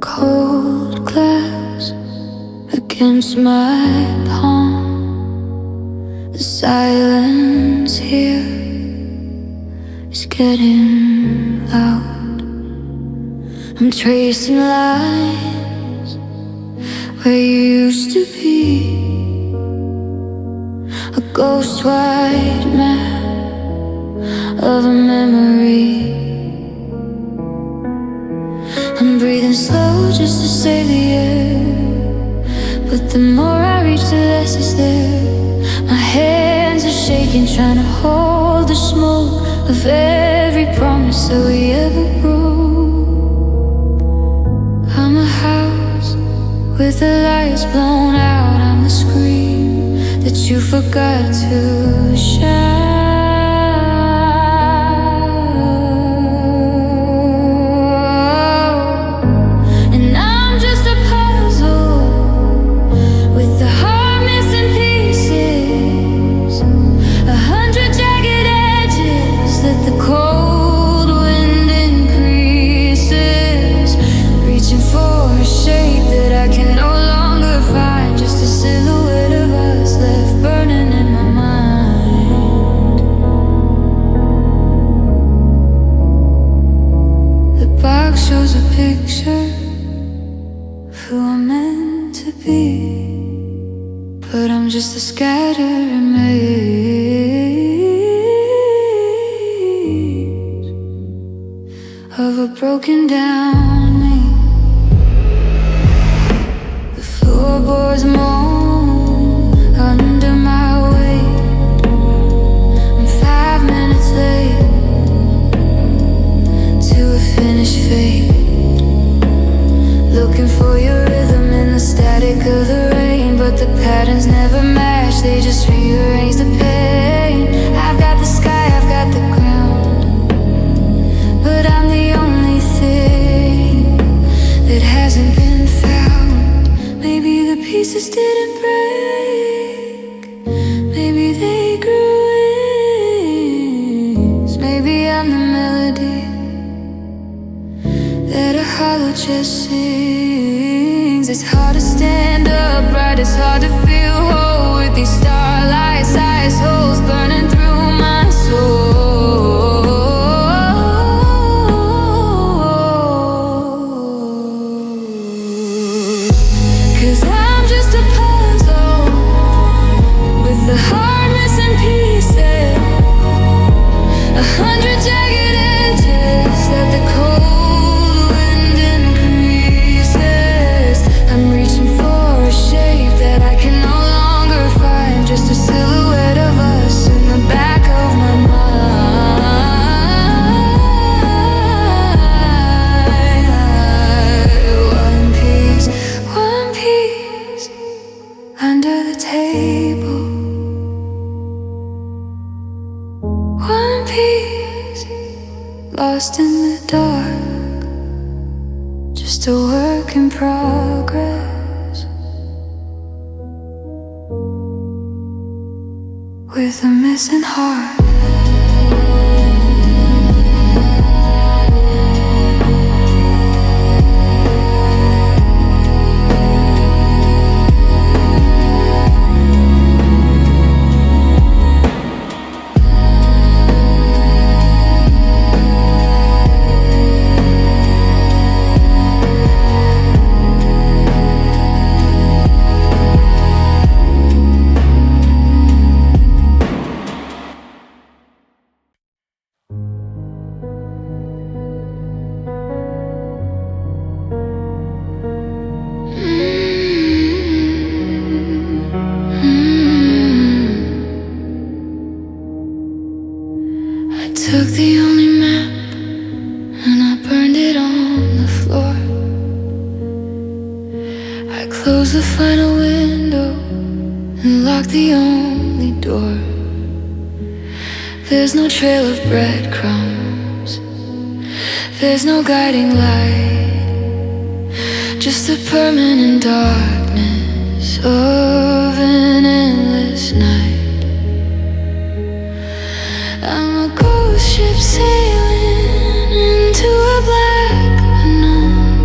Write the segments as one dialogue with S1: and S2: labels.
S1: Cold glass against my palm. The silence here is getting loud. I'm tracing lines where you used to be. A ghost white map of a memory. I'm breathing slow just to save the air, but the more I reach, the less is there. My hands are shaking, trying to hold the smoke of every promise that we ever broke. I'm a house with the lights blown out. I'm the scream that you forgot to shine. Shows a picture of who I'm meant to be, but I'm just a scattered image of a broken down me. The floorboards moan under my weight. I'm 5 minutes late to a finished fate. Looking for your rhythm in the static of the rain, but the patterns never match, they just rearrange the pain. I've got the sky, I've got the ground, but I'm the only thing that hasn't been found. Maybe the pieces didn't break, maybe they grew wings. Maybe I'm the melody that a hollow chest sings. It's hard to stand upright, it's hard to feel whole with these starlights, ice holes burning through my soul. 'Cause I'm just a puzzle with the heart missing pieces, 100 jagged edges that the cold wind increases. I'm reaching for a shape that I can no longer find, just a silhouette of us in the back of my mind. One piece under the table. One piece lost in the dark, just a work in progress, with a missing heart. I took the only map and I burned it on the floor. I closed the final window and locked the only door. There's no trail of breadcrumbs, there's no guiding light, just the permanent darkness of an endless night. I'm a ghost ship sailing into a black unknown.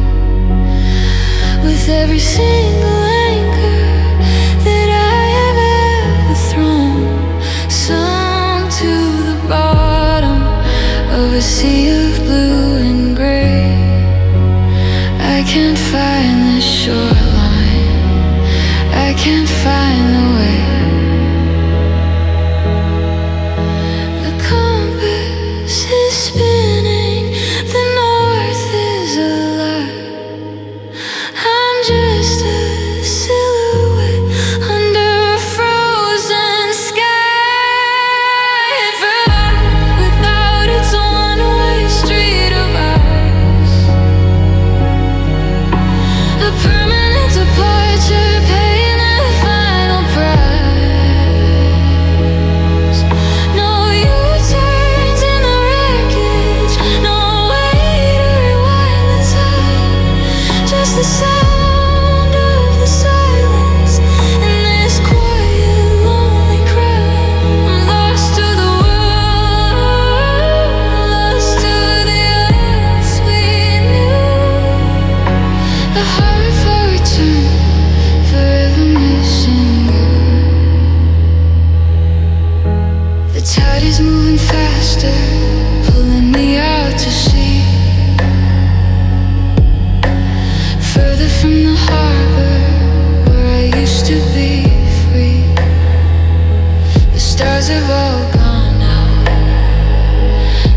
S1: can't find the shoreline, I can't find the way. The compass is spinning, the north is alive. I'm just a silhouette under a frozen sky. Without its one-way street of ours, a permanent departure, paying the final price. No U-turns in the wreckage, no way to rewind the time. Just the sound of the silence in this quiet, lonely crowd. I'm lost to the world, lost to the us we knew. A heart for return, forever missing you. The tide is moving faster, pulling me out to sea, further from the harbor where I used to be free. The stars have all gone now,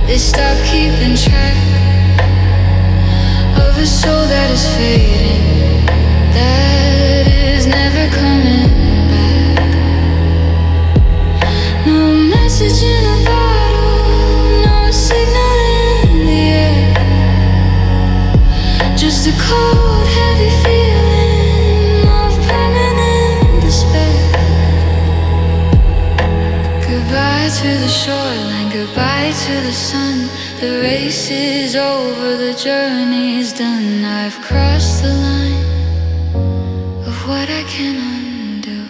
S1: they stopped keeping track of a soul that is fading, that is never coming back. No message in a bottle, no signal in the air, just a cold, heavy feeling of permanent despair. Goodbye to the shoreline, goodbye to the sun. The race is over, the journey's done. I've crossed the line of what I can undo.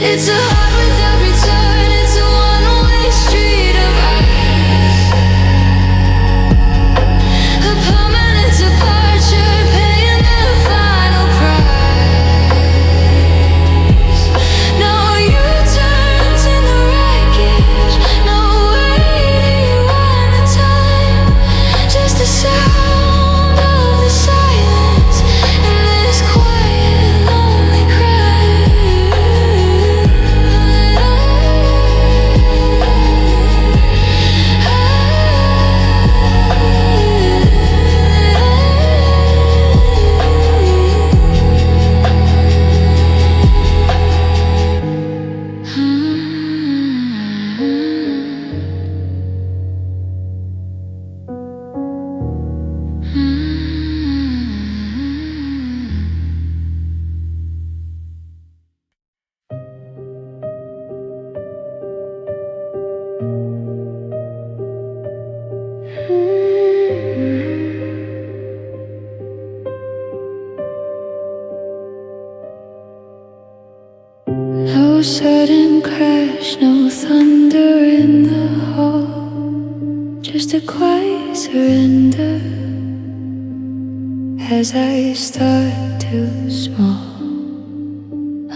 S1: It's a heart without return, it's a one-way street of ice. A permanent departure, paying the final price. No U-turns in the wreckage, no way to rewind the time. Just the sound of the silence in this quiet, lonely crowd. No sudden crash, no thunder in the hall, just a quiet surrender as I start to small.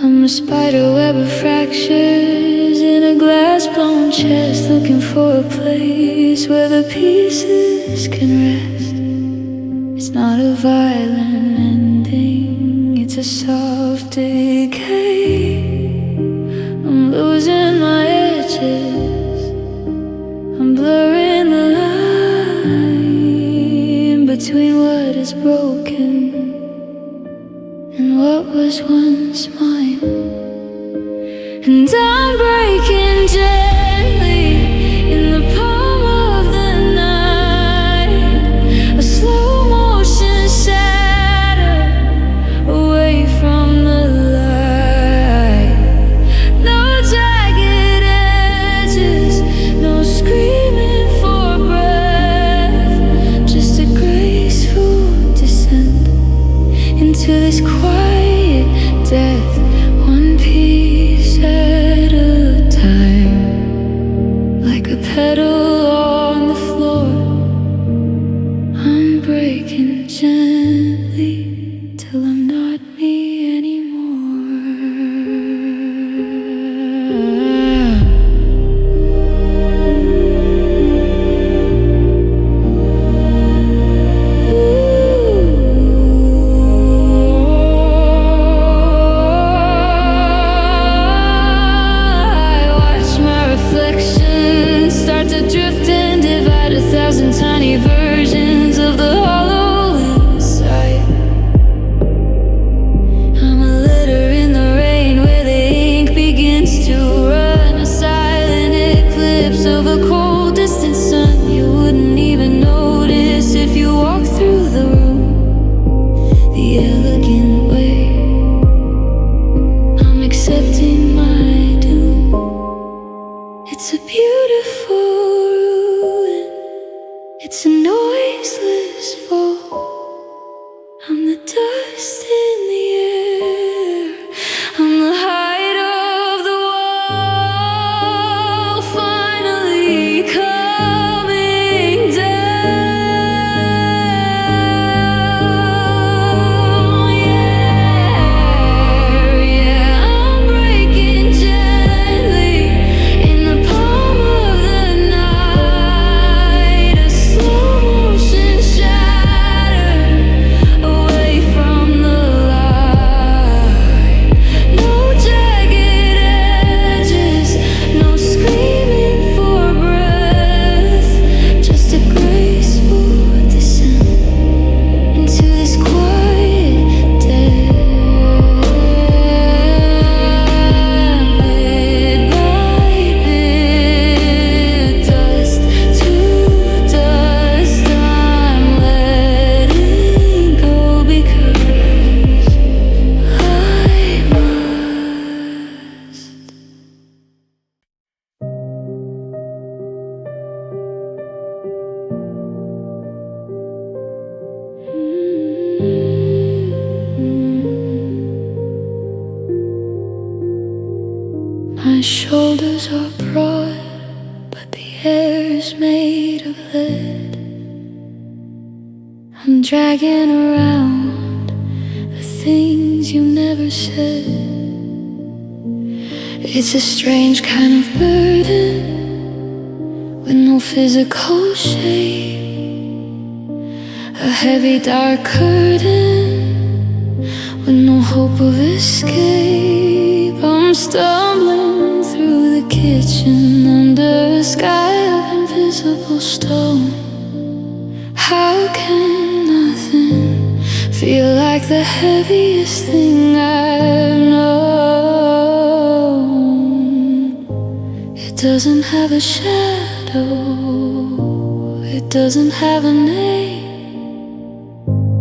S1: I'm a spider web of fractures in a glass-blown chest, looking for a place where the pieces can rest. It's not a violent ending, it's a soft decay. I'm losing my edges, I'm blurring the line between what is broken and what was once mine. And I'm breaking gently in the palm of the night, a slow motion shadow away from the light. No jagged edges, no screaming for breath, just a graceful descent into this quiet death, one piece at a time, like a petal on the floor. I'm breaking gently till I'm not me anymore. flowers are broad, but the air is made of lead. I'm dragging around the things you never said. It's a strange kind of burden with no physical shape. A heavy dark curtain with no hope of escape. I'm stumbling through the kitchen under a sky of invisible stone. How can nothing feel like the heaviest thing I've known? It doesn't have a shadow, it doesn't have a name,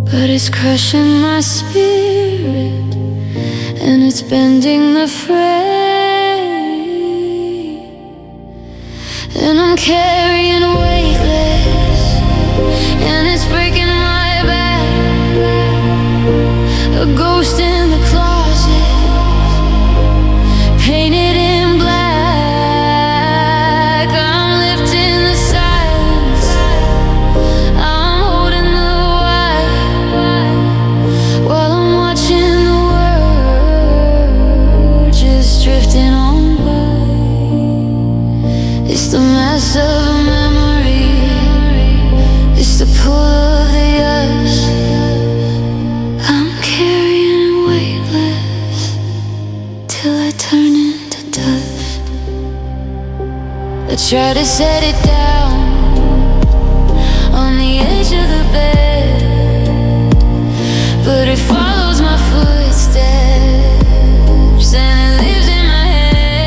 S1: but it's crushing my spirit and it's bending the frame. And I'm carrying weightless, and it's breaking my back. A ghost in the closet, painted in black. I'm lifting the silence, I'm holding the wire, while I'm watching the world just drifting on by. It's the mass of a memory, it's the pull of the ice. I'm carrying weightless till I turn into dust. I try to set it down on the edge of the bed, but it follows my footsteps and it lives in my head.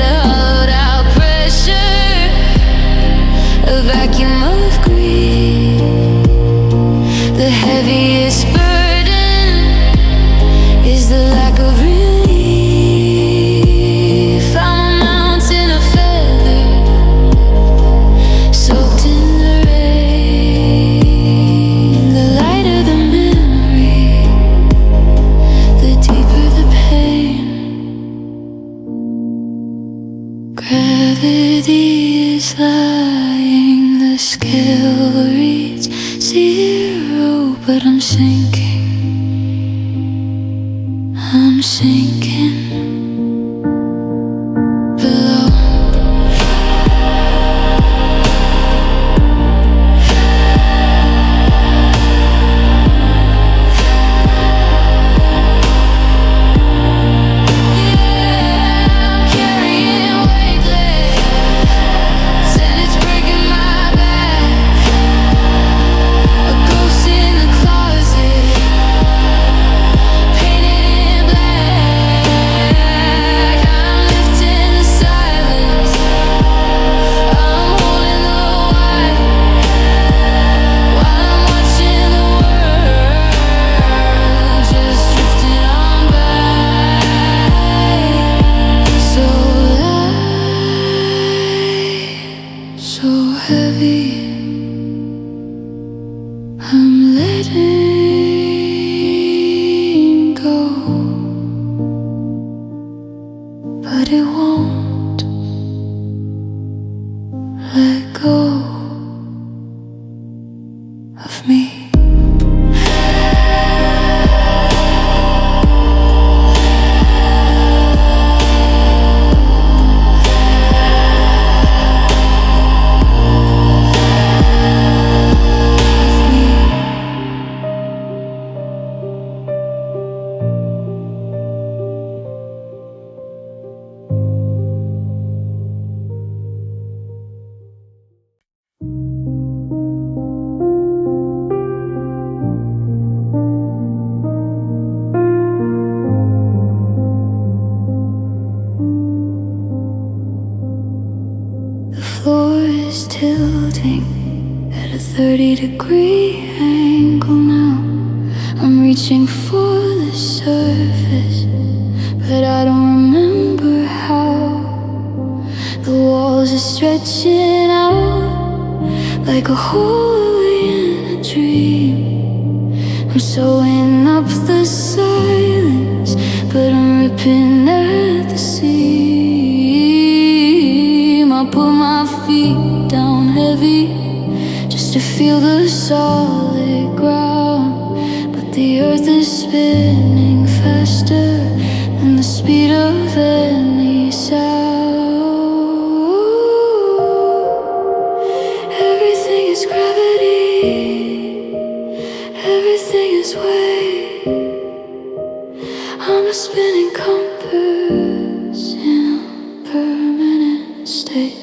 S1: A hollowed out pressure, a vacuum of grief. The heaviest burden is the lack of relief. I'm a mountain of feathers, soaked in the rain. The lighter the memory, the deeper the pain. Gravity is lying, the scale reads 0, but I'm sinking, I'm sinking below. I'm carrying weightless, and it's breaking my back. A ghost in the closet, painted in black. I'm lifting the silence, I'm holding the wire, while I'm watching the world just drifting on by. So light, so heavy, I'm letting go, but it won't let go of me. The floor is tilting at a 30-degree angle now. I'm reaching for the surface, but I don't remember how. The walls are stretching out like a hallway in a dream. I'm sewing up the silence, but I'm ripping at the seams. solid ground, but the earth is spinning faster than the speed of any sound. Everything is gravity, everything is weight. I'm a spinning compass in a permanent state.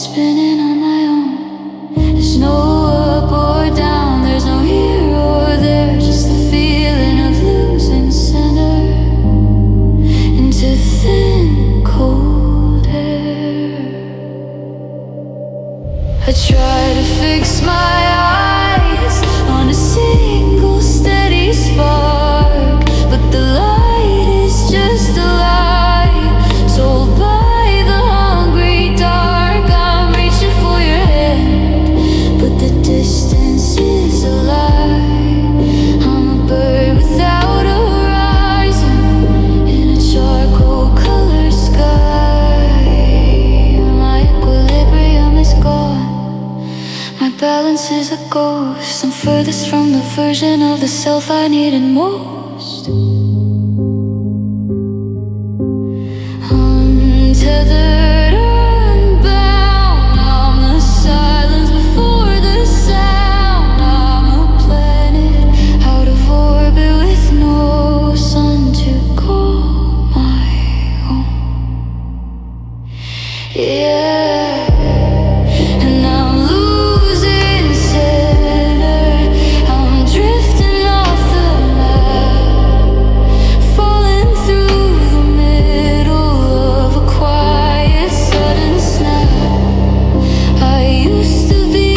S1: Spinning on my own. There's no up or down, there's no here or there, just the feeling of losing center into thin, cold air. I try to fix my eyes on a single steady spark, but the light is just a lie told by the hungry dark. Distance is a lie. I'm a bird without a horizon in a charcoal colored sky. My equilibrium is gone, my balance is a ghost. I'm furthest from the version of the self I needed most. Untethered, unbound, I'm the silence before the sound. I'm a planet out of orbit with no sun to call my own. Yeah, and I'm losing center. I'm drifting off the map, falling through the middle of a quiet sudden snap. I used to be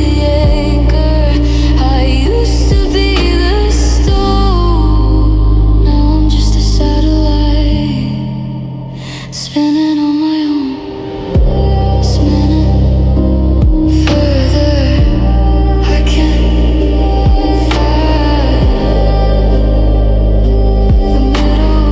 S1: the anchor, I used to be the stone. Now I'm just a satellite, spinning on my own, spinning further. I can't find the middle.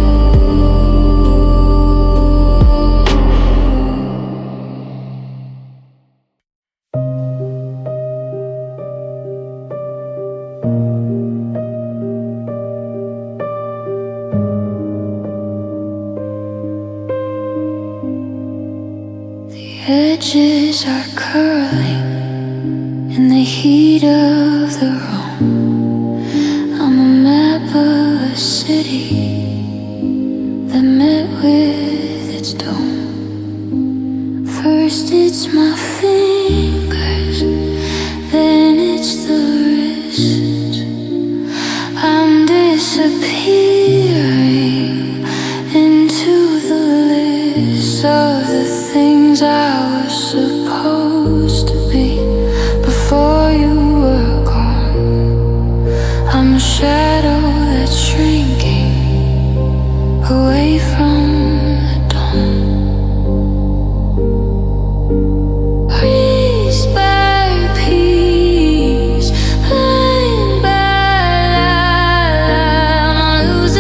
S1: The edges are curling in the heat of the room. I'm a map of a city that met with its dome. First it's my fingers, then it's the wrist. I'm disappearing into the list of the things I was supposed to be before you were gone. I'm a shadow that's shrinking away from the dawn. Piece by piece, line by line, I'm losing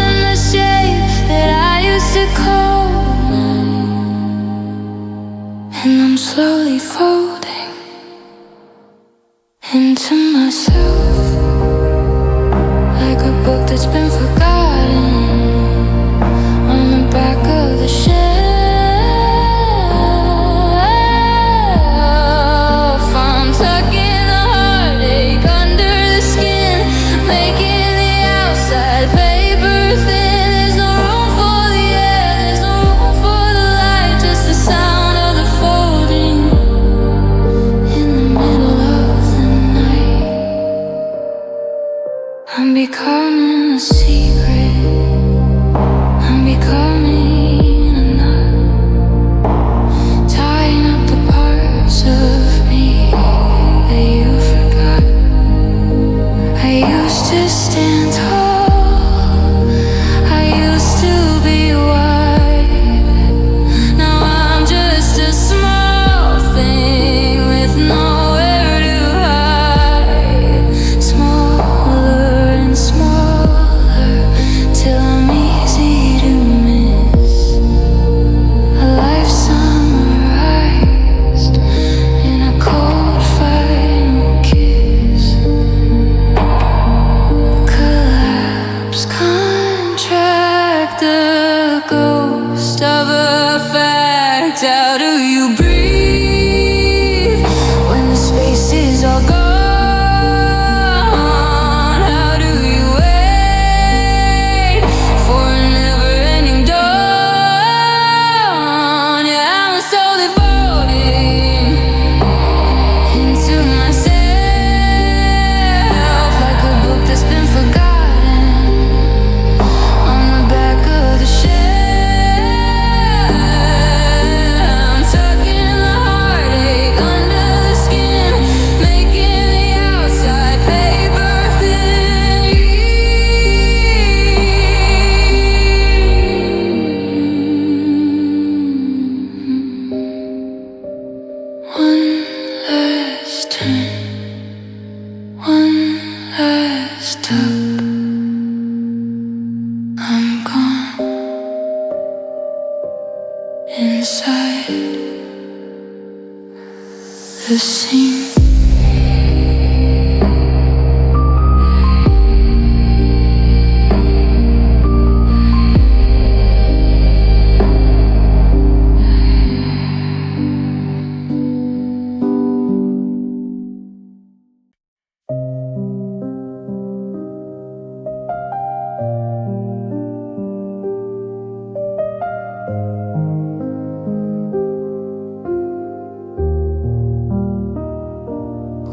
S1: the same.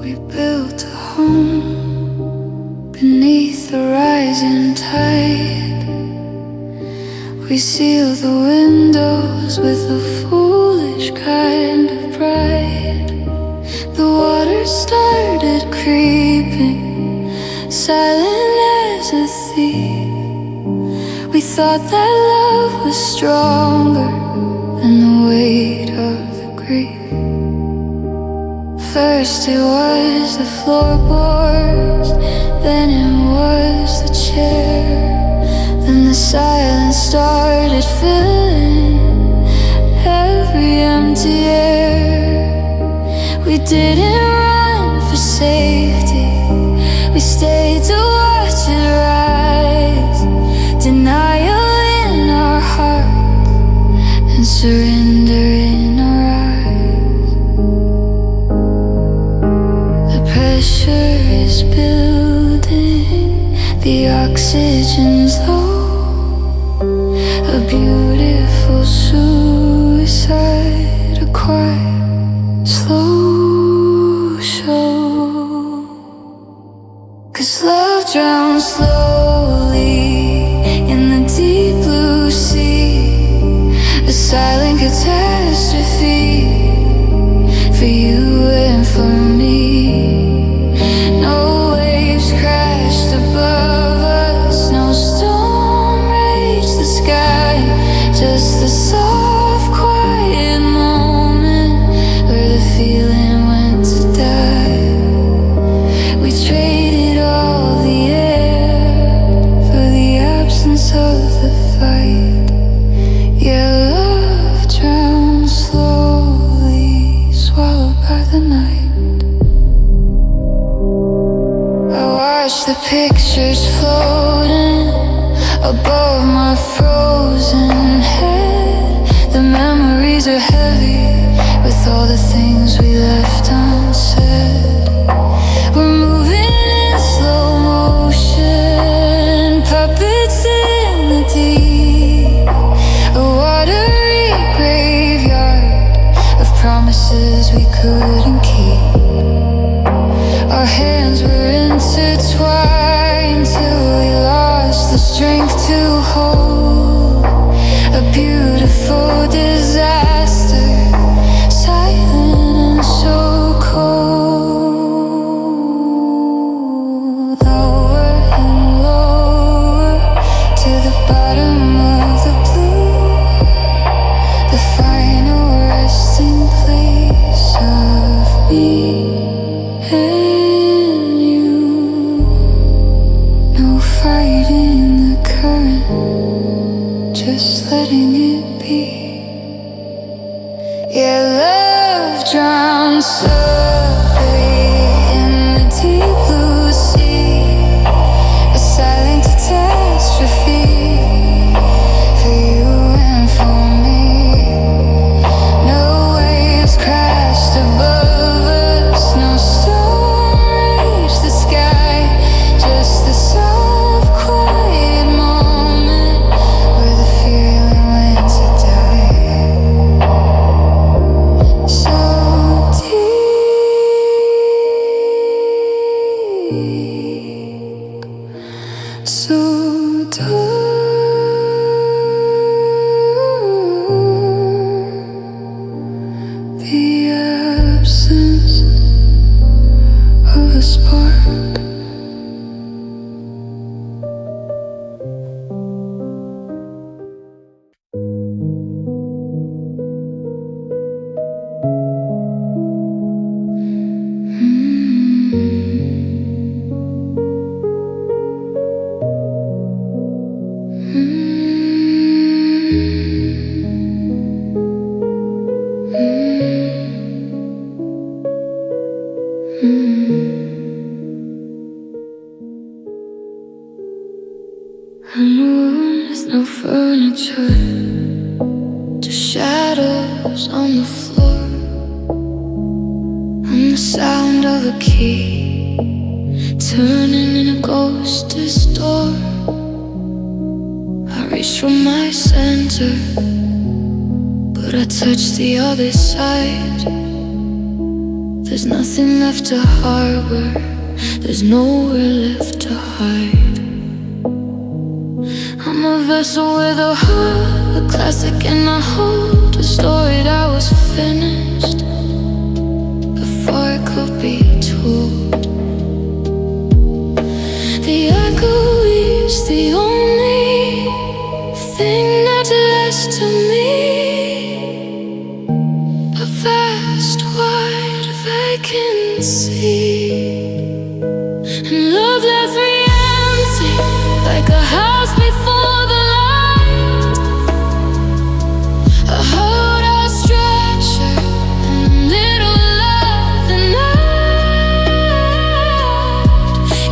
S1: We built a home beneath the rising tide. We sealed the windows with a foolish kind of pride. The water started creeping, silent as a thief. We thought that love was stronger than the weight of the grief. First it was the floorboards, then it was the chair. Then the silence started filling every empty air. We didn't run for safety, we stayed to watch it rise. Denial in our heart and surrender in our eyes. The pressure is building, the oxygen's low. A beautiful suicide, a quiet, slow show. 'Cause love drowns slowly in the deep blue sea, a silent catastrophe for you and for me. No waves crashed above us, no storm raged the sky, just the soft, quiet moment where the feeling went to die. We traded all the air for the absence of the fight. Yeah, love drowned slowly, swallowed by the night. I watch the pictures floating above my frozen head. The memories are heavy with all the things we left unsaid. We're moving in slow motion, puppets in the deep, a watery graveyard of promises we couldn't keep. Our hands were intertwined till we lost the strength to hold. A beautiful disaster, silent and so cold. Lower and lower to the bottom of the blue, the final resting place of me and you. No fighting the current, just letting it be. Yeah, love drowns slowly in the deep blue sea, a silent catastrophe for you and for me. No waves crashed above us, no storm raged the sky, just the soft, quiet moment where the feeling went to In a room with no furniture, just shadows on the floor, and the sound of a key turning in a ghost's door. I reach for my center, but I touch the other side. There's nothing left to harbor, there's nowhere left to hide. I'm a vessel with a heart, a classic, and I hold a story that was finished before it could be told. The echo is the only thing that's left to me, a vast, wide vacancy. And love left me empty, like a house before the light, a hold-out stretcher in the middle of the night.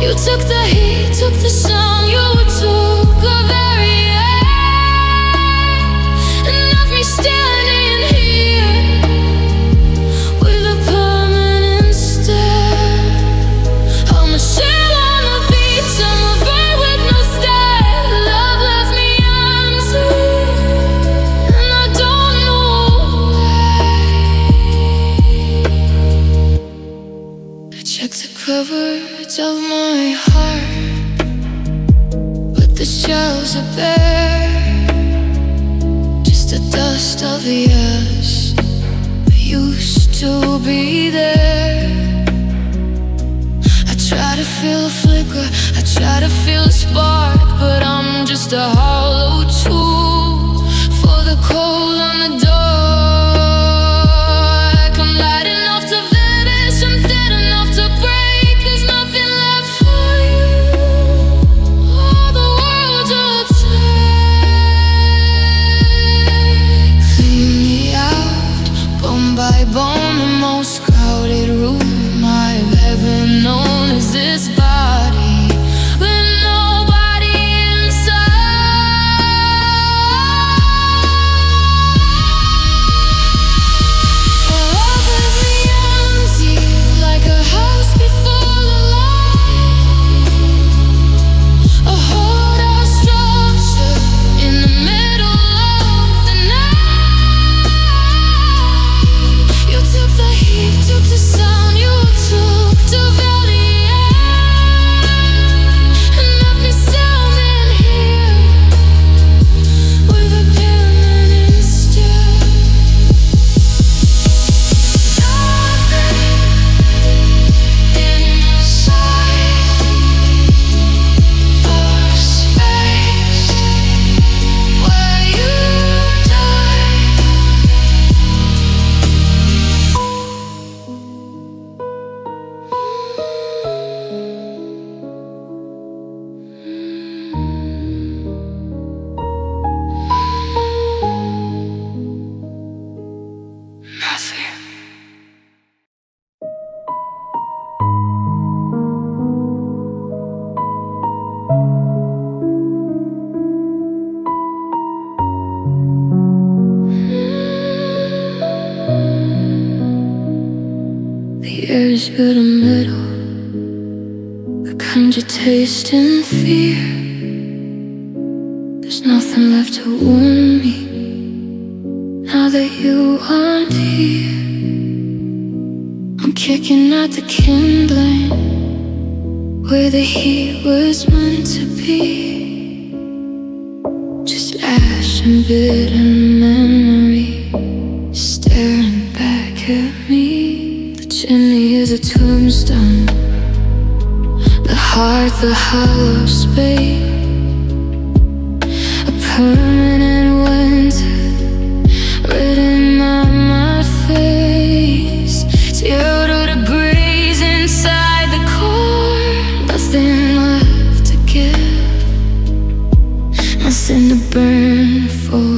S1: You took the heat, took the sun, you took the very air, and left me standing here with a permanent stare. I'm a shell on the beach, I'm a bird with no style. Love left me empty, and I don't know why. I checked the cupboards of my heart, but the shelves are bare, just the dust of the ash that used to be there. I try to feel a flicker, I try to feel a spark, but I'm just a hollow tool for the cold on the dark. I'm light enough to vanish, I'm dead enough to break. There's nothing left for you, all the world's a take. Clean me out, bone by bone, the most crowded room I've ever known is this body, with nobody inside. Love left me empty, like a house before the light, a hold-out structure in the middle of the night. You took the heat, took the sound, you took the very air, and left me standing here with a permanent stare. The air is good and middle, the kind you taste in fear. There's nothing left to warm me now that you aren't here. I'm kicking at the kindling where the heat was meant to be, just ash and bitter memory staring back at me. The chimney is a tombstone, the heart, the hollow space, a permanent winter written on my face. 0 degrees inside the core, nothing left to give, nothing to burn for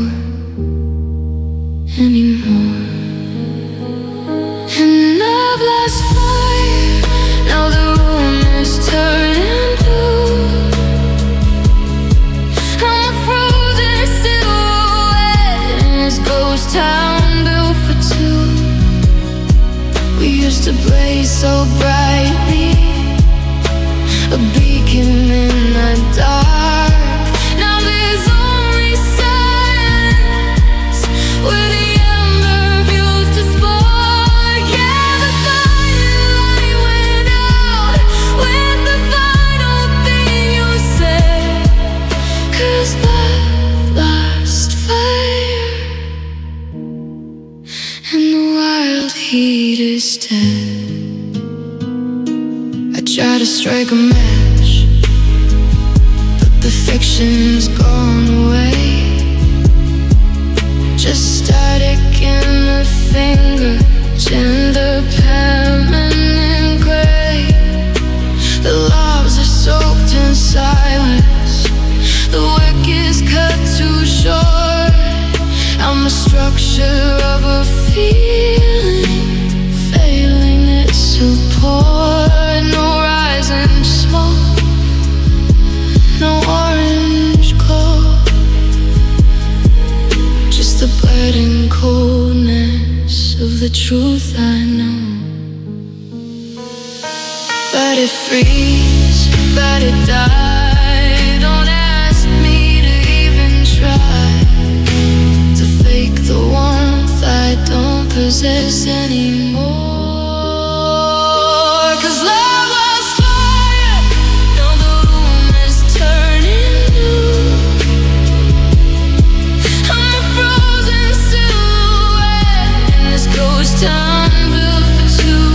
S1: anymore. And love lost fire, now the room is turning blue. ghost town built for two. We used to blaze so brightly, a beacon in the dark. Now there's only silence where the ember used to spark. Yeah, the firelight went out with the final thing you said, 'cause love lost fire and the wild heat is dead. I try to strike a match, but the fiction's gone away. Just static in the fingers and the permanent gray. The lives are soaked in silence, the work is cut too short. I'm the structure of a feeling, failing its support. No rising smoke, no orange glow, just the biting coldness of the truth I know. Let it freeze, let it die. Don't ask me to even try to fake the warmth I don't possess anymore. 'Cause love was fire, now the room is turning blue. I'm a frozen silhouette in this ghost town built for two.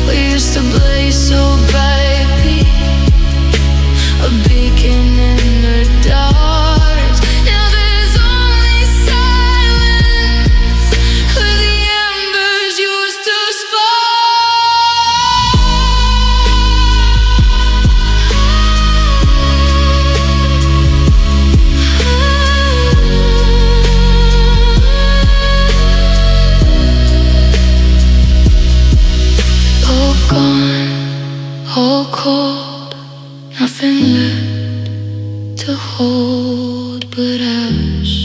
S1: We used to blaze so brightly, a beacon in the dark. Now there's only silence where the embers used to spark. All gone, all cold, nothing left to hold but ash.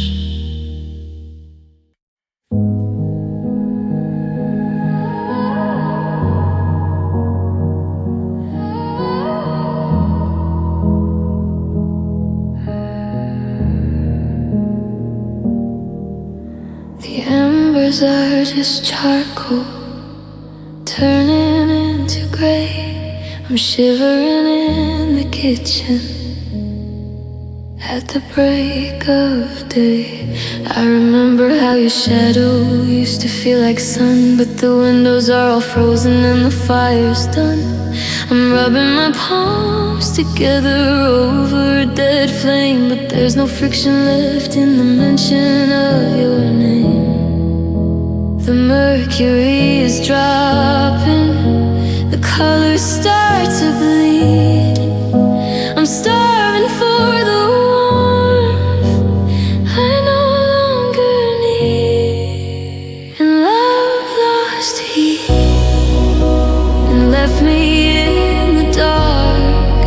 S1: The embers are just charcoal, turning into gray. I'm shivering in the kitchen at the break of day. I remember how your shadow used to feel like sun, but the windows are all frozen and the fire's done. I'm rubbing my palms together over a dead flame, but there's no friction left in the mention of your name. The mercury is dropping, the colors start to bleed. I'm starving for the warmth I no longer need. And love lost heat and left me in the dark.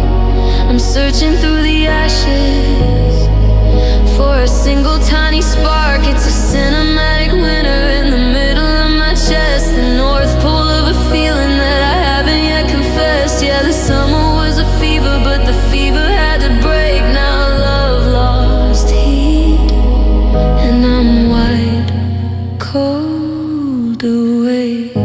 S1: I'm searching through the ashes for a single tiny spark. It's a cinematic winter in the middle of my chest, the North Pole of a feeling that I haven't yet confessed. Yeah, the summer was a fever, but the fever had to break. Now love lost heat and I'm wide, cold awake.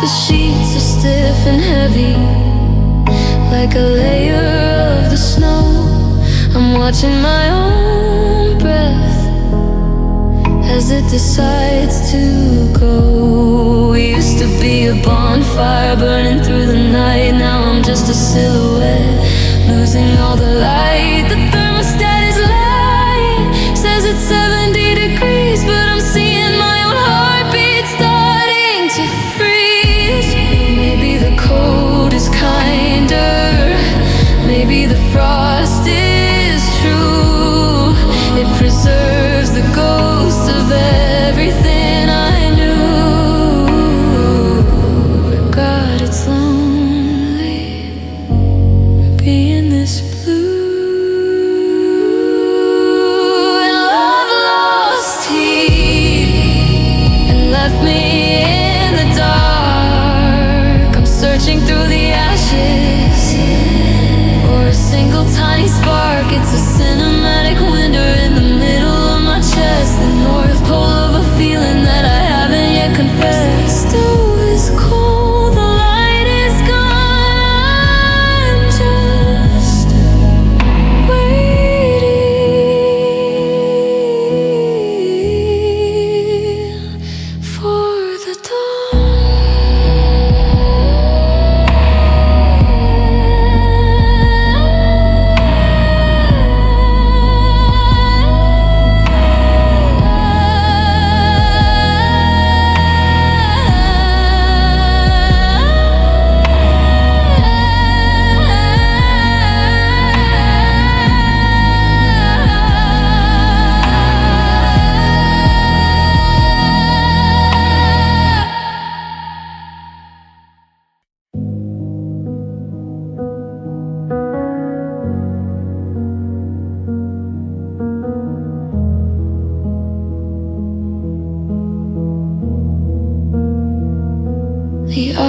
S1: The sheets are stiff and heavy, like a layer of the snow. I'm watching my own breath as it decides to go. We used to be a bonfire burning through the night. Now I'm just a silhouette, losing all the light. The thermostat is lying, says it's 70 degrees, but I'm seeing my own heartbeat starting to freeze. Maybe the cold is kinder, maybe the frost is true. It preserves the ghost of everything I knew. God, it's lonely.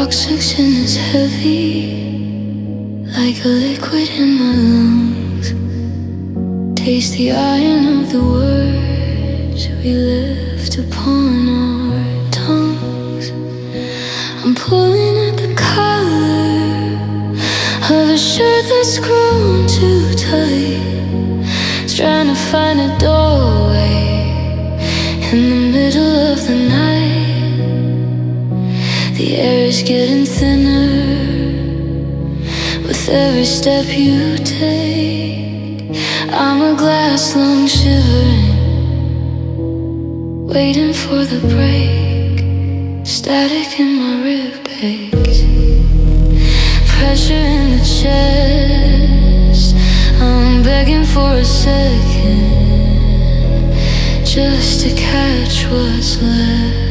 S1: oxygen is heavy, like a liquid in my lungs. Taste the iron of the words we left upon our tongues. I'm pulling at the collar of a shirt that's grown too tight, trying to find a doorway in the middle of the night. The air is getting thinner with every step you take. I'm a glass lung shivering, waiting for the break. Static in my ribcage, pressure in the chest. I'm begging for a second, just to catch what's left.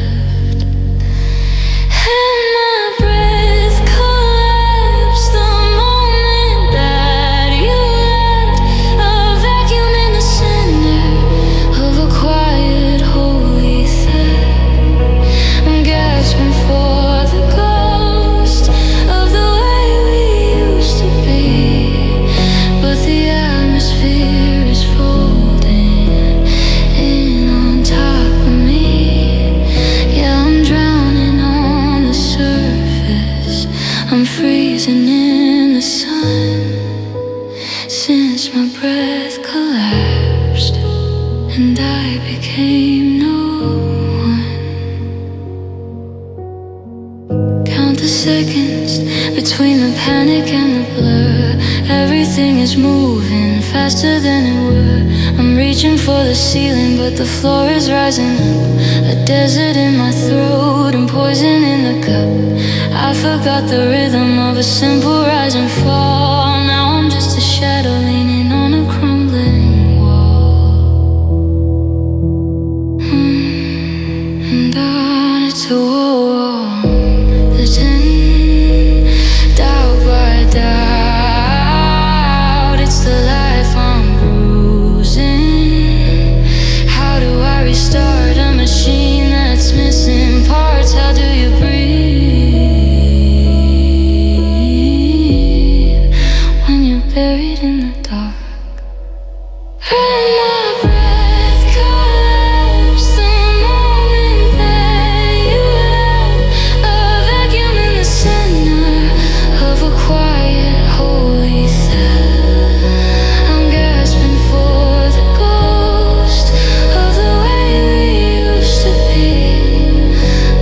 S1: And my breath collapsed the moment that you left. A vacuum in the center of a quiet, holy theft. I'm gasping for the ghost of the way we used to be, but the atmosphere is folding in on top of me. Yeah, I'm drowning on the surface, I'm freezing in the sun. Since my breath collapsed and I became no one. Count the seconds between the panic and the blur. Everything is moving faster than it were. I'm reaching for the ceiling, but the floor is rising up. A desert in my throat and poison in the cup. I forgot the rhythm of a simple rise and fall. Now I'm just a shadow leaning on a crumbling wall. And on it's a war, the ten, doubt by doubt. It's the life I'm bruising. How do I restart a machine that's missing parts? How do you breathe when you're buried in the dark? And my breath collapsed the moment that you left. A vacuum in the center of a quiet, holy theft. I'm gasping for the ghost of the way we used to be,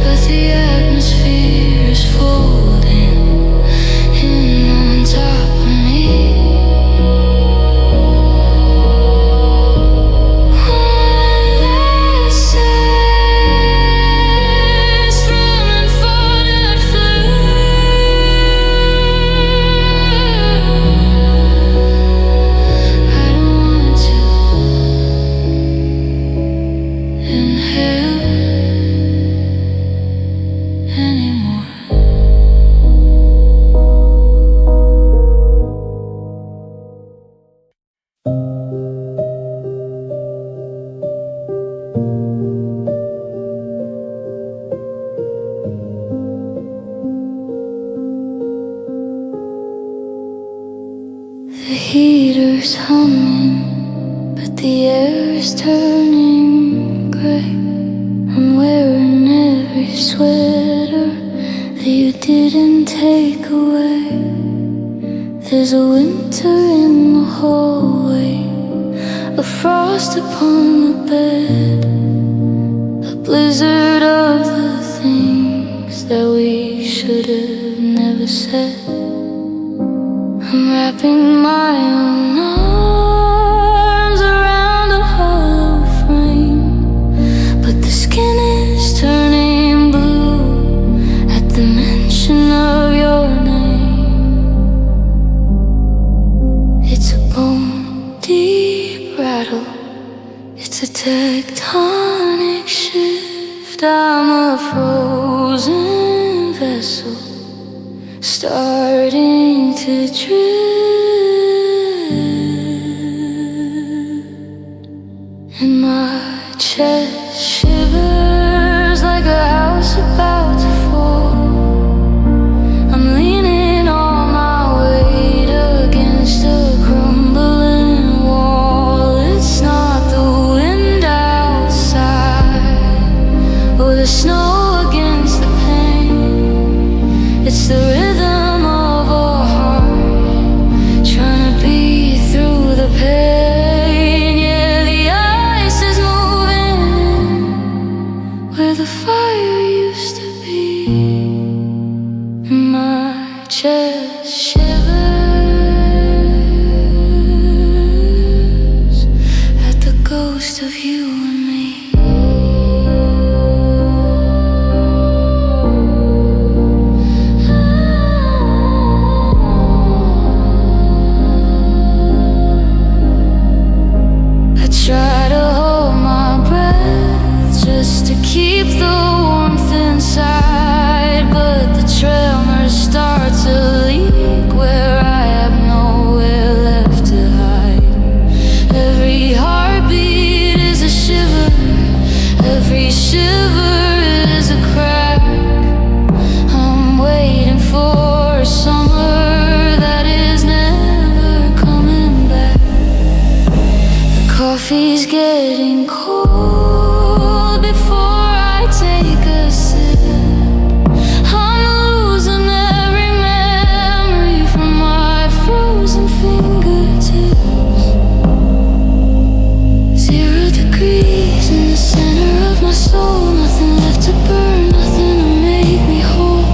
S1: but the atmosphere is folding in on top of me. One last sense from unfolded I don't want to inhale anymore. The heater's humming, but the air is turning gray. I'm wearing every sweater that you didn't take away. There's a winter in the hallway, a frost upon the bed, a blizzard of the things that we should have never said. I'm wrapping my own arms around a hollow frame, but the skin is turning blue at the mention of your name. It's a bone deep rattle, it's a tectonic shift. I'm a frozen vessel starting to drift, and my chest shivers like a house about to fall. It's the rhythm of a heart trying to beat through the pain. Yeah, the ice is moving in where the fire used to be. My chest shivers at the ghost of you and me. Try to hold my breath just to keep the warmth inside, but the tremors start to leak where I have nowhere left to hide. Every heartbeat is a shiver, every shiver is a crack. I'm waiting for a summer that is never coming back. Coffee's getting cold before I take a sip. I'm losing every memory from my frozen fingertips. 0 degrees in the center of my soul. Nothing left to burn, nothing to make me whole.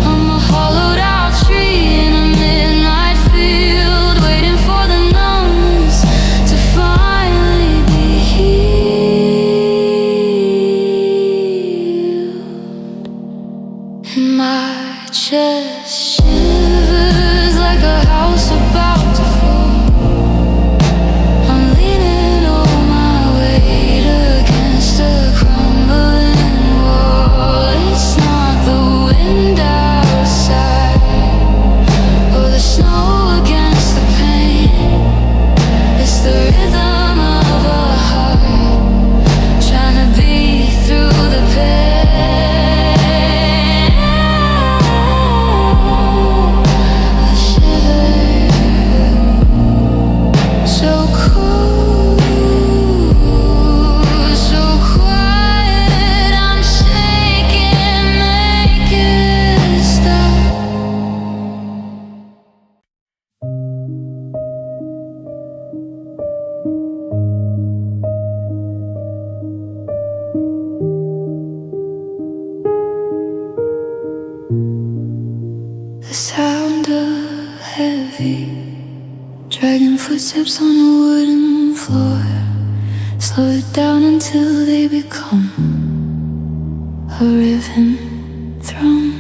S1: I'm a hollowed out tree in a midnight field, waiting for the numbness to finally be healed. And my chest shivers like a house about to fall. I'm leaning all my weight against a crumbling wall. It's not the wind outside or the snow against the pain. It's the rhythm of a heart trying to beat through the pain. I shiver, so cold, so quiet. I'm shaking, make it stop. The sound of heavy dragging footsteps on a wooden floor. Slow it down until they become a riven throne.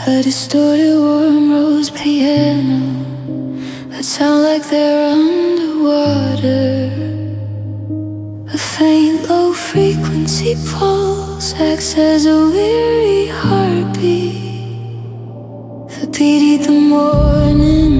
S1: A distorted warm rose piano that sound like they're underwater. A faint low frequency pulse acts as a weary heartbeat. The beat of the morning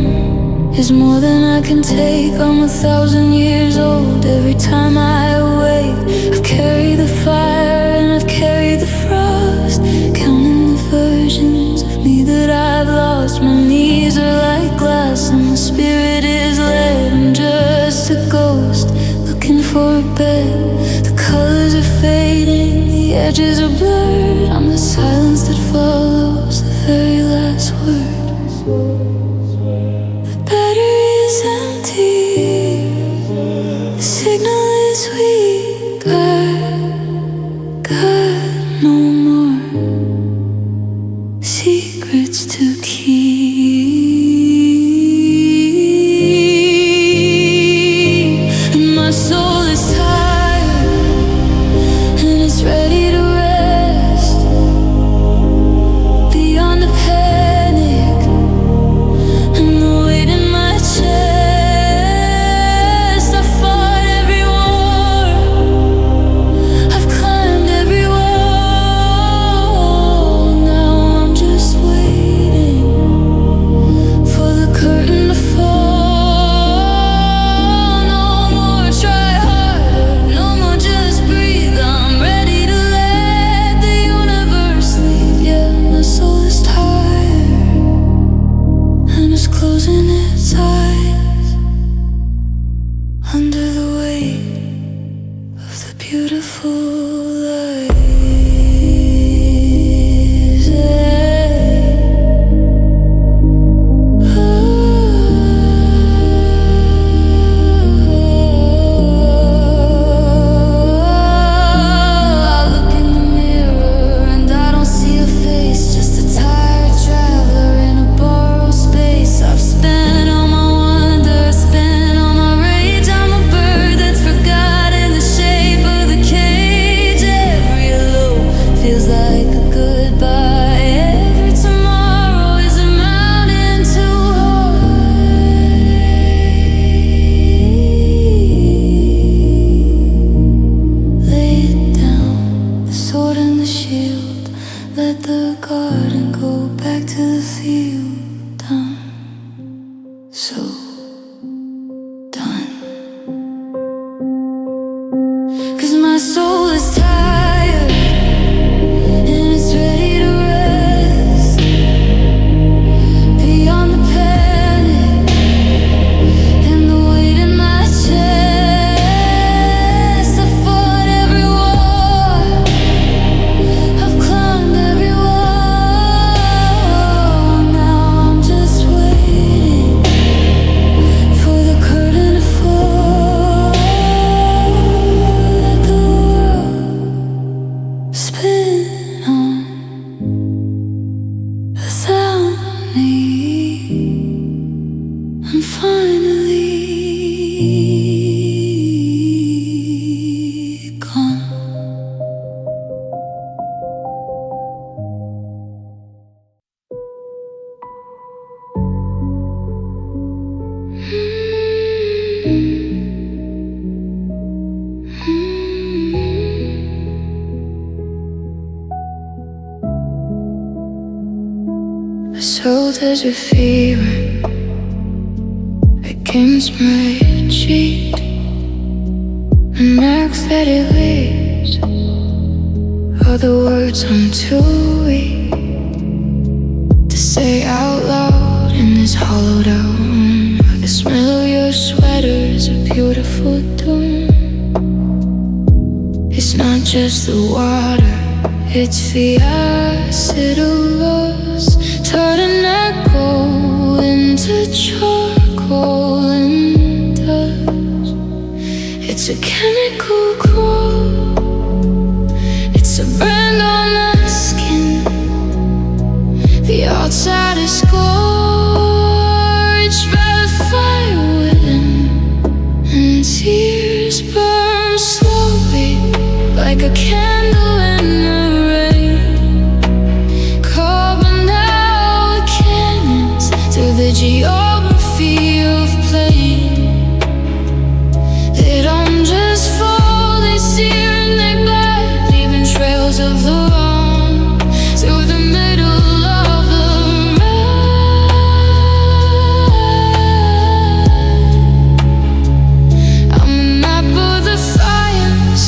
S1: is more than I can take. I'm 1,000 years old every time I awake. I've carried the fire and I've carried the frost, counting the versions of me that I've lost. My knees are like glass and my spirit is lead. I'm just a ghost looking for a bed. The colors are fading, the edges are blurred. I'm the silence that follows the very last word. The battery is empty, the signal is weak. I got no more secrets to keep. And my soul is tired and it's ready to rest. Beyond the panic and the weight in my chest, I fought every war, I've climbed every wall. Now I'm just waiting So does your fever against my cheek. An act that it leaves are the words I'm too weak to say out loud in this hollowed out room. The smell of your sweater is a beautiful tune. It's not just the water, it's the acid of loss, turning echo into charcoal and dust. It's a chemical crawl, it's a brand on the skin. The outside is scorched by the fire within, and tears burn slowly like a candle in the rain. Carbon out cannons through the geography of pain. They don't just fall, they sear and they bite, leaving trails of the wrong through the middle of the ride. I'm a map of the fires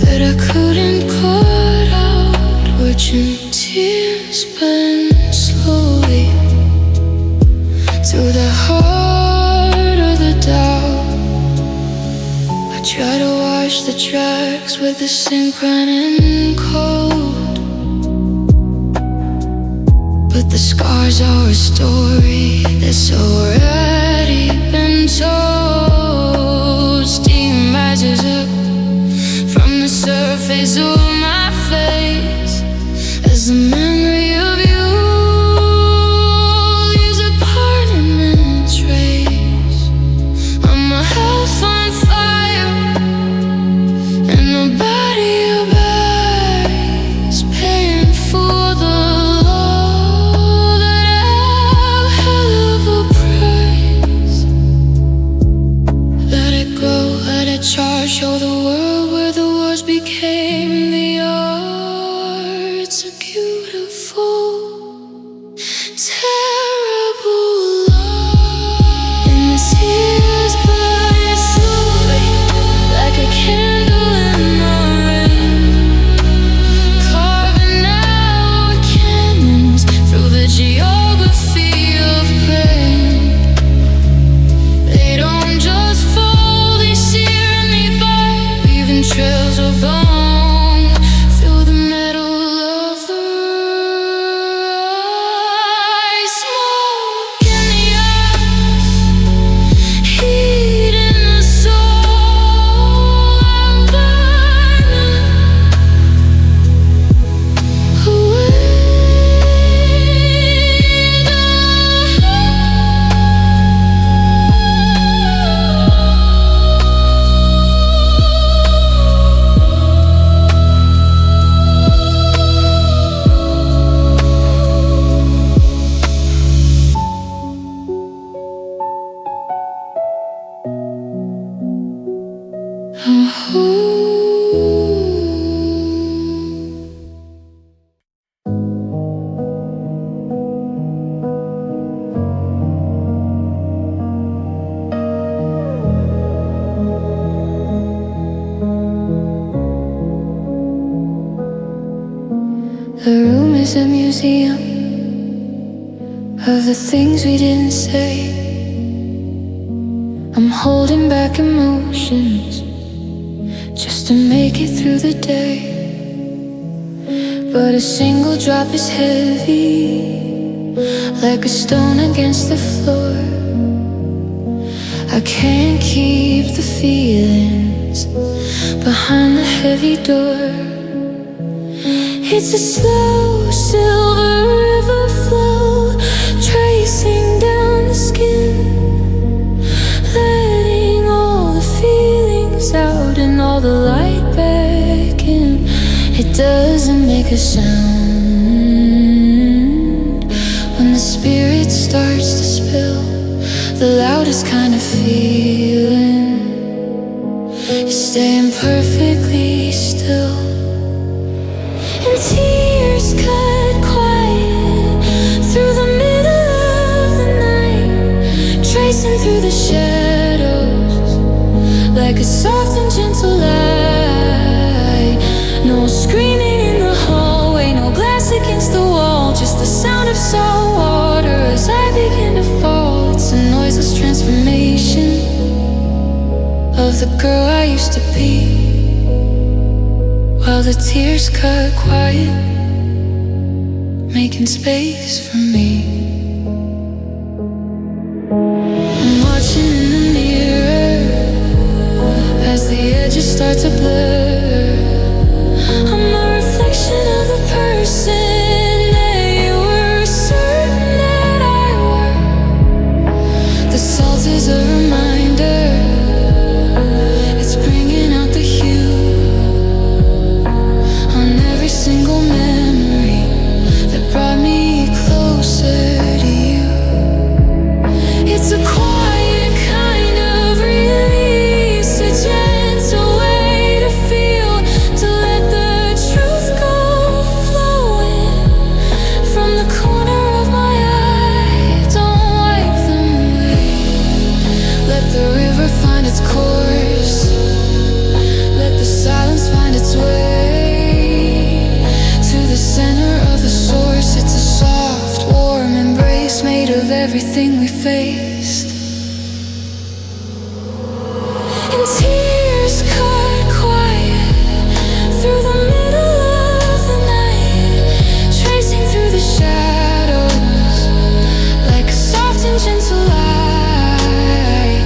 S1: that I couldn't put out, watching tears burn slowly through the heart of the doubt. I try to wash the tracks with the sink running cold, but the scars are a story that's already been told. Steam rises up from the surface of my face as the memory of you leaves a permanent trace. I'm a house on fire and the body of ice, paying for the love that I hell of a price. Let it go, let it charge, show the world where the wars became the arts. A beautiful, terrible love. And the tears burn slowly like a candle in the rain. Carving out cannons through the geography of pain. They don't just fall, they sear and they bite, leaving trails of bone through the middle of the ride. Smoke in the eyes, heat in the soul. I'm burning away The room is a museum of the things we didn't say. I'm holding back emotions just to make it through the day. But a single drop is heavy, like a stone against the floor. I can't keep the feelings behind the heavy door. It's a slow silver river flow, tracing down the skin, letting all the feelings out and all the light back in. It doesn't make a sound when the spirit starts to spill, the loudest kind of feeling is staying perfectly still. And tears cut quiet salt water as I begin to fall. It's a noiseless transformation of the girl I used to be, while the tears cut quiet, making space for me. I'm watching in the mirror as the edges start to blur. I'm a reflection of the person that you were certain that I were. The salt is a reminder, it's bringing out the hue on every single memory that brought me closer to you. It's a quiet kind of release, a gentle way to feel, to let the truth go flowing from the corner of my eye. Don't wipe them away. Let the river find its course, let the silence find its way to the center of the source. It's a soft, warm embrace made of everything we faced. And tears cut quiet through the middle of the night, tracing through the shadows like a soft and gentle light.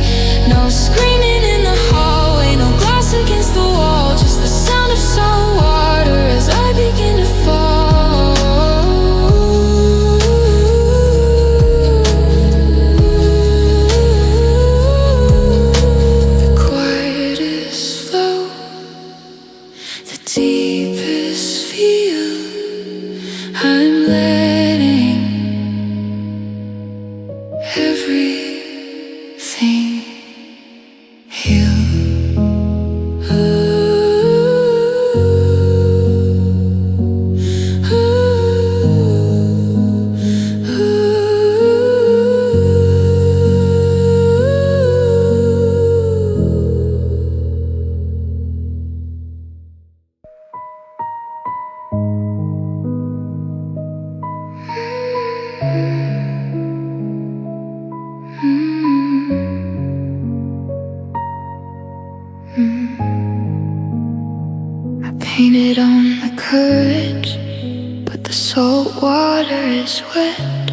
S1: No screaming in the hallway, no glass against the wall, just the sound of salt water as I begin to fall. The quietest flow, the deepest feel, I'm letting everything heal. I painted on the courage, but the salt water is wet,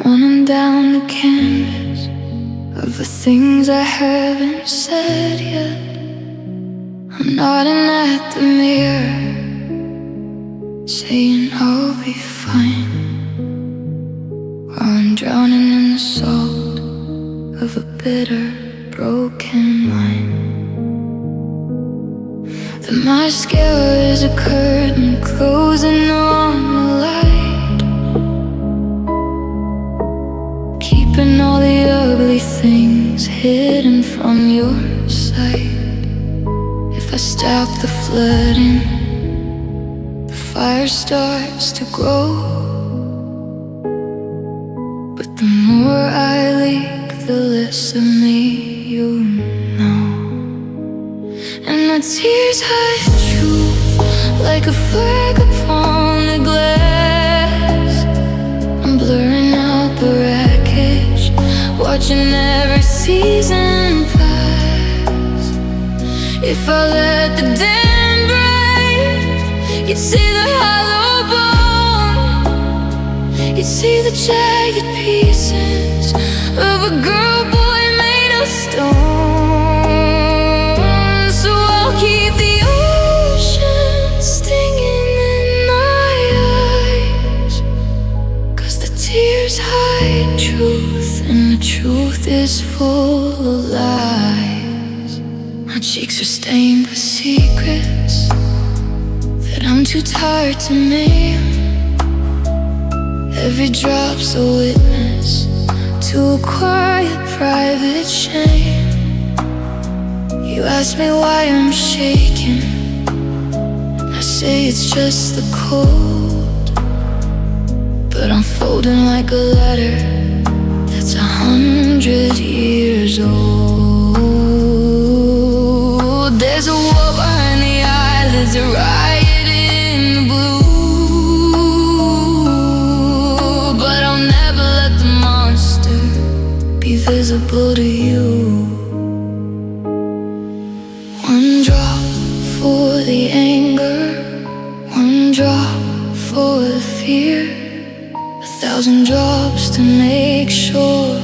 S1: running down the canvas of the things I haven't said yet. I'm nodding at the mirror, saying I'll be fine, while I'm drowning in the salt of a bitter, broken mind. The mascara is a curtain closing on the light, keeping all the ugly things hidden from your sight. If I stop the flooding, the fire starts to grow, but the more I leak, the less of me you know. And the tears hide truth like a flag upon the glass. I'm blurring out the wreckage, watching every season pass. If I let the dam break, you'd see the hollow bone, you'd see the jagged pieces of a girl boy made of stone. So I'll keep the ocean stinging in my eyes, 'cause the tears hide truth, and the truth is full of lies. My cheeks are stained with secrets that I'm too tired to name. Every drop's a witness to a quiet, private shame. You ask me why I'm shaking, I say it's just the cold, but I'm folding like a letter that's 100 years old. There's a war behind the eyelids, a riot in the blue. acceptable to you. One drop for the anger, one drop for the fear, 1,000 drops to make sure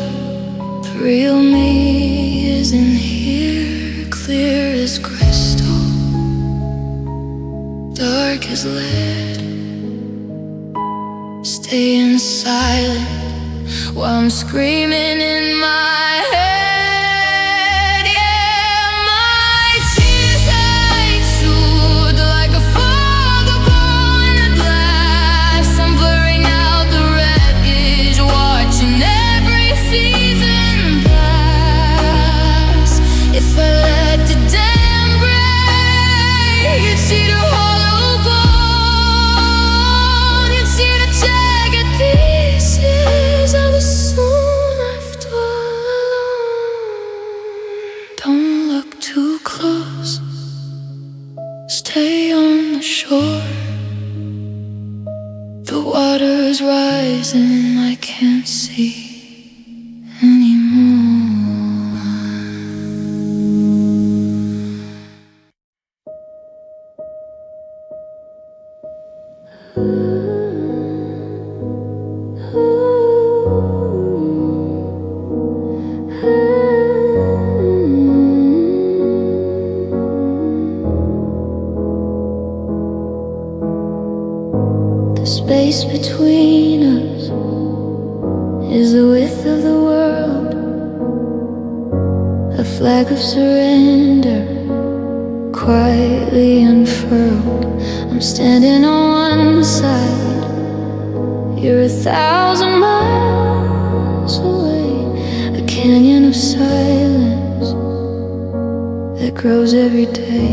S1: the real me is in here. Clear as crystal, dark as lead, staying silent while I'm screaming in my head. Yeah, my tears I chewed like a fog upon a glass. I'm blurring out the wreckage, watching every season pass. If I let the dam break, you'd see the hollow bone, you'd see the jagged pieces of a soul left all alone. Don't look too close, stay on the shore. The water's rising, I can't see anymore. The space between us is the width of the world, a flag of surrender quietly unfurled. I'm standing on one side, you're 1,000 miles away, a canyon of silence that grows every day.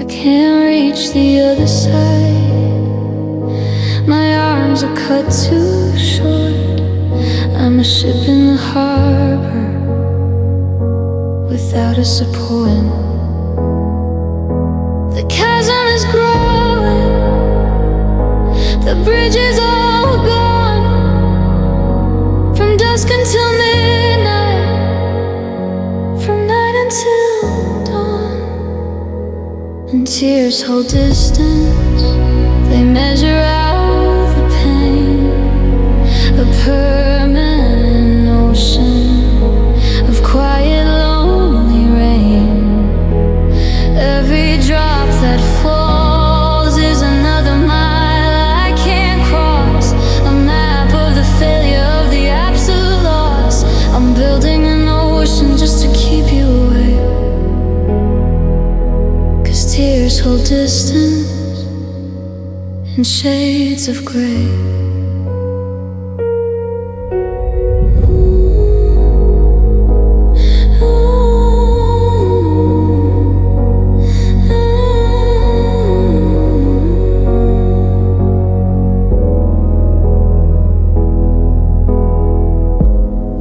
S1: I can't reach the other side, my arms are cut too short. I'm a ship in the harbor without a support. The chasm is growing, the bridge is all gone. From dusk until midnight, from night until dawn. And tears hold distance, they measure out the pain. A permanent ocean of quiet, lonely rain. Every drop that falls is another mile I can't cross, a map of the failure of the absolute loss. I'm building an ocean just to keep you away, 'cause tears hold distance in shades of gray.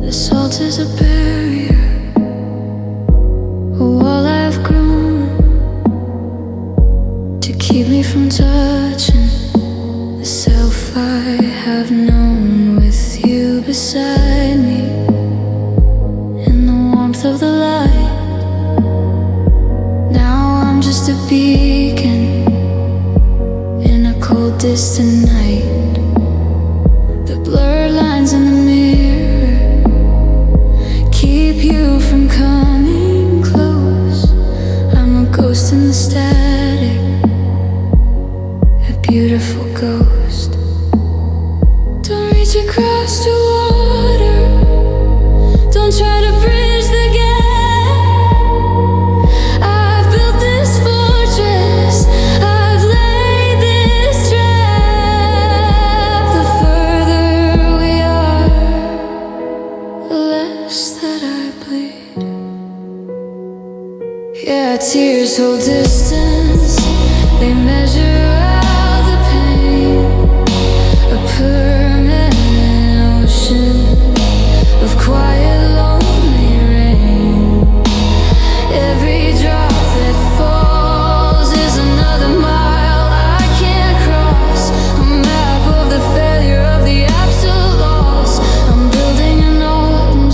S1: The salt is a barrier, a wall I've grown to keep me from touching the self I have known. With you beside me, in the warmth of the light, now I'm just a beacon in a cold, distant night. The blurred lines in the mirror keep you from coming close. I'm a ghost in the static, a beautiful ghost. Don't reach across the water, don't try to bridge the gap. I've built this fortress, I've laid this trap. The further we are, the less that I bleed. Yeah, tears hold distance, they measure out the pain. A permanent ocean of quiet, lonely rain. Every drop that falls is another mile I can't cross, a map of the failure of the absolute loss. I'm building an ocean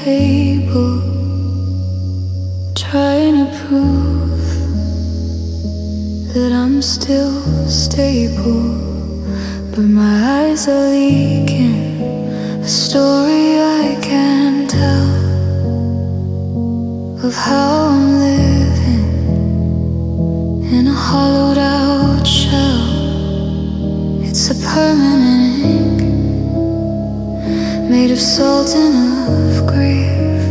S1: table, trying to prove that I'm still stable. But my eyes are leaking a story I can't tell of how I'm living in a hollowed out shell. It's a permanent ink made of salt and of grief,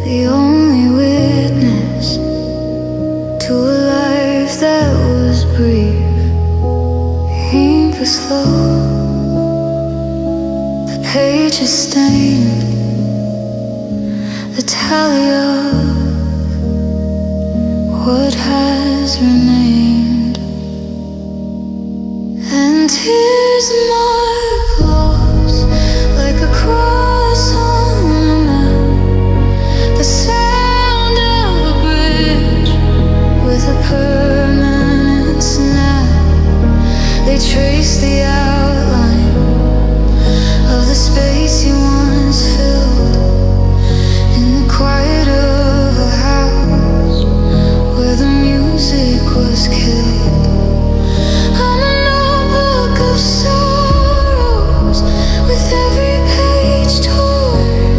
S1: the only witness to a life that was brief. Ink is slow, the page is stained, the tally of what has remained. And tears mark lost like a cross on a map, the sound of a bridge with a permanent snap. They trace the outline of the space you once filled in the quiet of a house where the music was killed. I'm a notebook of sorrows with every page torn,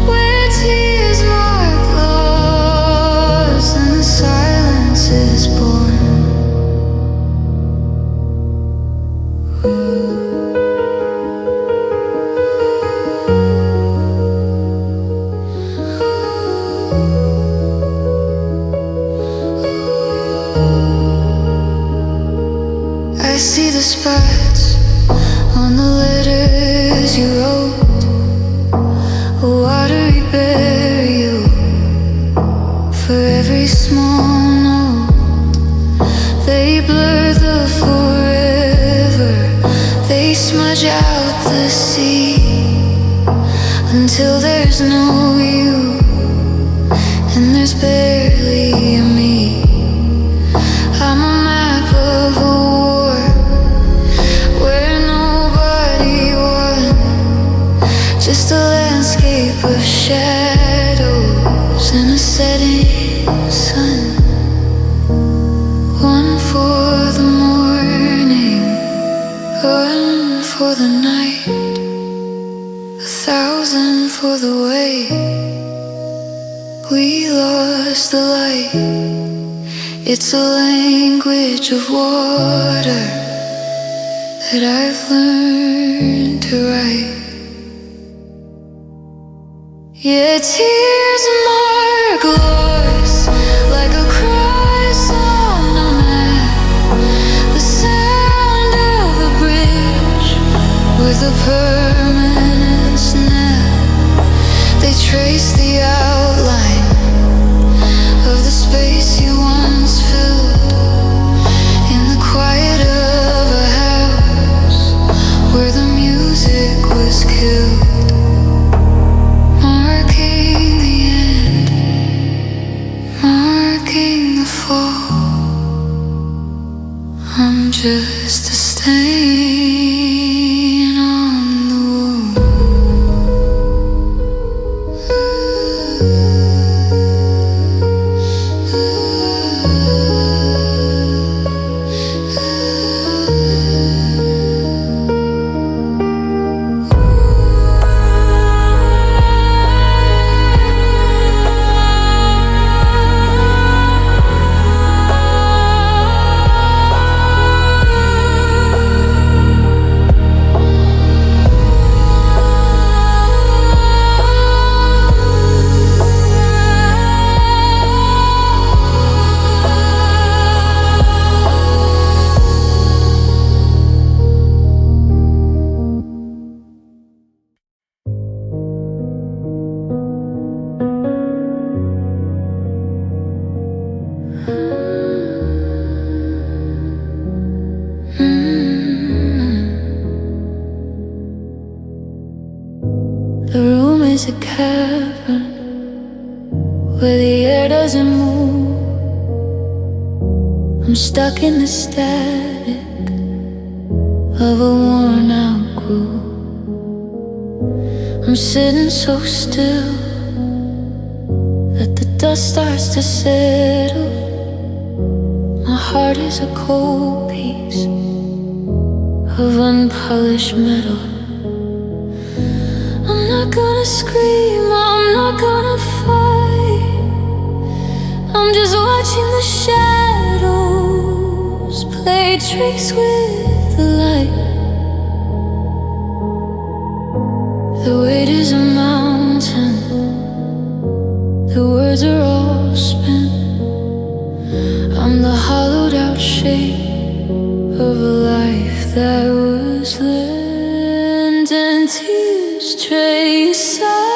S1: where tears mark loss and the silence is born. I see the spots on the letters you wrote, a watery burial for every small note. They blur the forever, they smudge out the sea until there's no you and there's barely a me. I'm a map of a war where nobody won, just a landscape of shadows and a setting sun. One for the morning, one for the night, 1,000 for the way we lost the light. It's a language of water that I've learned to write. Yeah, tears mark loss like a cross on a map, the sound of a bridge with a permanent snap. They trace the outline of the space you once filled in the quiet of a house where the music was killed. Marking the end, marking the fall. I'm just a stain on the wall. The room is a cavern where the air doesn't move. I'm stuck in the static of a worn out groove. I'm sitting so still that the dust starts to settle. My heart is a cold piece of unpolished metal. I'm not gonna scream, I'm not gonna fight. I'm just watching the shadows play tricks with the light. The weight is a mountain, the words are all spent. I'm the hollowed out shape of a life that was lent, and tears trace silence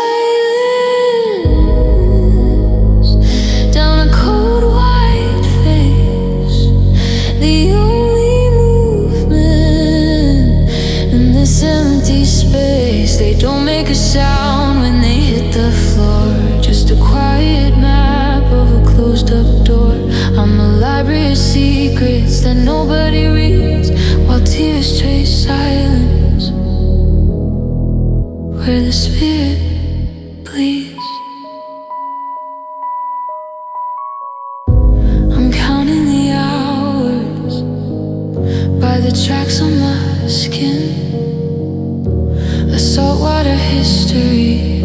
S1: down a cold white face. The only movement in this empty space. They don't make a sound when they hit the floor, just a quiet map of a closed up door. I'm a library of secrets that nobody reads, while tears trace silence where the spirit bleeds. I'm counting the hours by the tracks on my skin, a saltwater history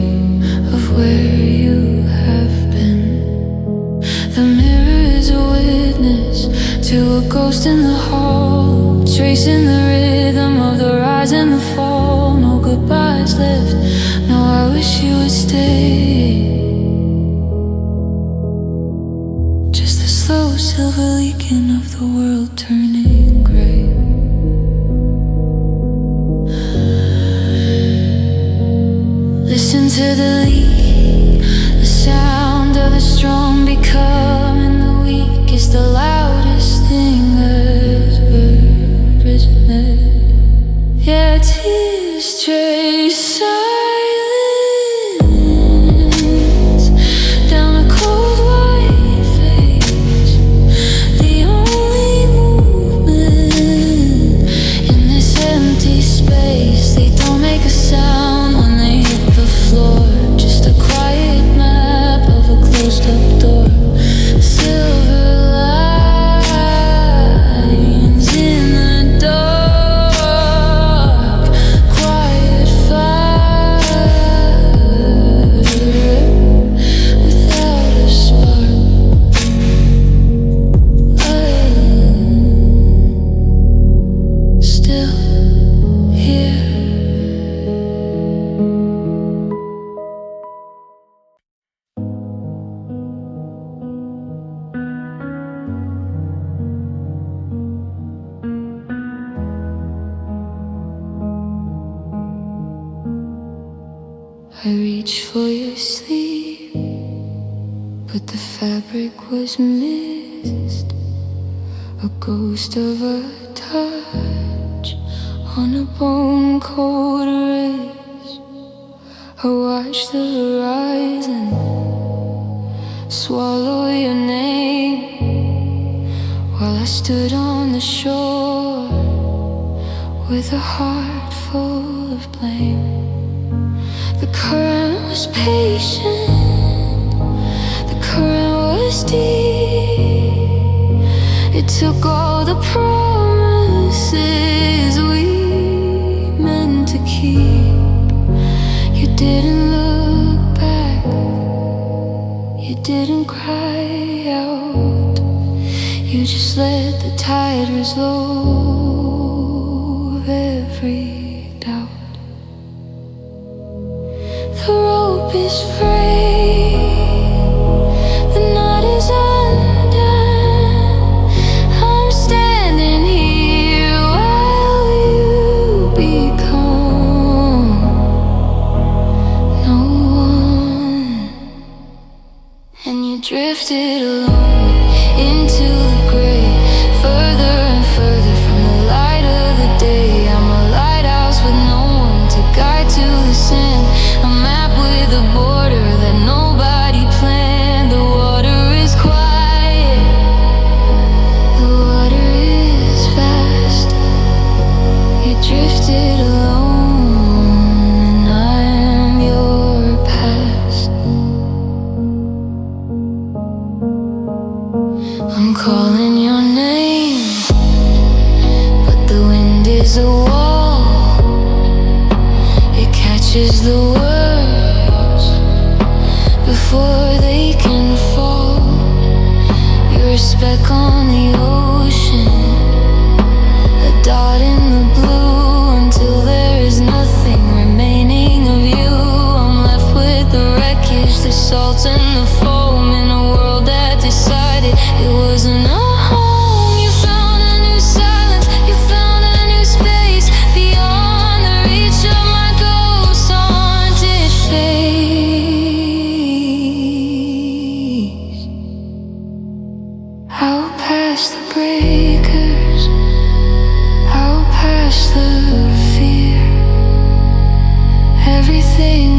S1: of where you have been. The mirror is a witness to a ghost in the hall, tracing the rhythm of the rise and the fall. No goodbyes left, no, I wish you would stay. Just the slow silver leaking of the world turning gray. Listen to the leak, the sound of the strong becoming the weak is the loudest thing I've heard, isn't it? Yeah, tears trace silence down a cold white face. The only movement in this empty space. They don't make a sound when they hit the floor, just a quiet map of a closed up door. Silver lines in the dark, quiet fire without a spark. I'm still here. I reached for your sleeve, but the fabric was missed. A ghost of a touch on a bone cold wrist. I watched the horizon swallow your name while I stood on the shore with a heart full of blame. The current was patient, the current was deep. It took all the promises we meant to keep. You didn't look back, you didn't cry out. You just let the tide resolve every doubt. The rope is frayed, the knot is undone. I'm standing here while you become no one. And you drifted alone into the gray, further and further from the light of the day. I'm a lighthouse with no one to guide to the sand, a map with a border that nobody planned. The water is quiet, the water is vast. You drifted alone and I am I'm calling your name, but the wind is a wall. It catches the words before they can fall. You're a speck on the ocean, a dot in the blue, until there is nothing remaining of you. I'm left with the wreckage, the salt and the foam, in a world that decided it wasn't a home. You found a new silence, you found a new space, beyond the reach of my ghost haunted face. Out past the breakers, out past the fear, everything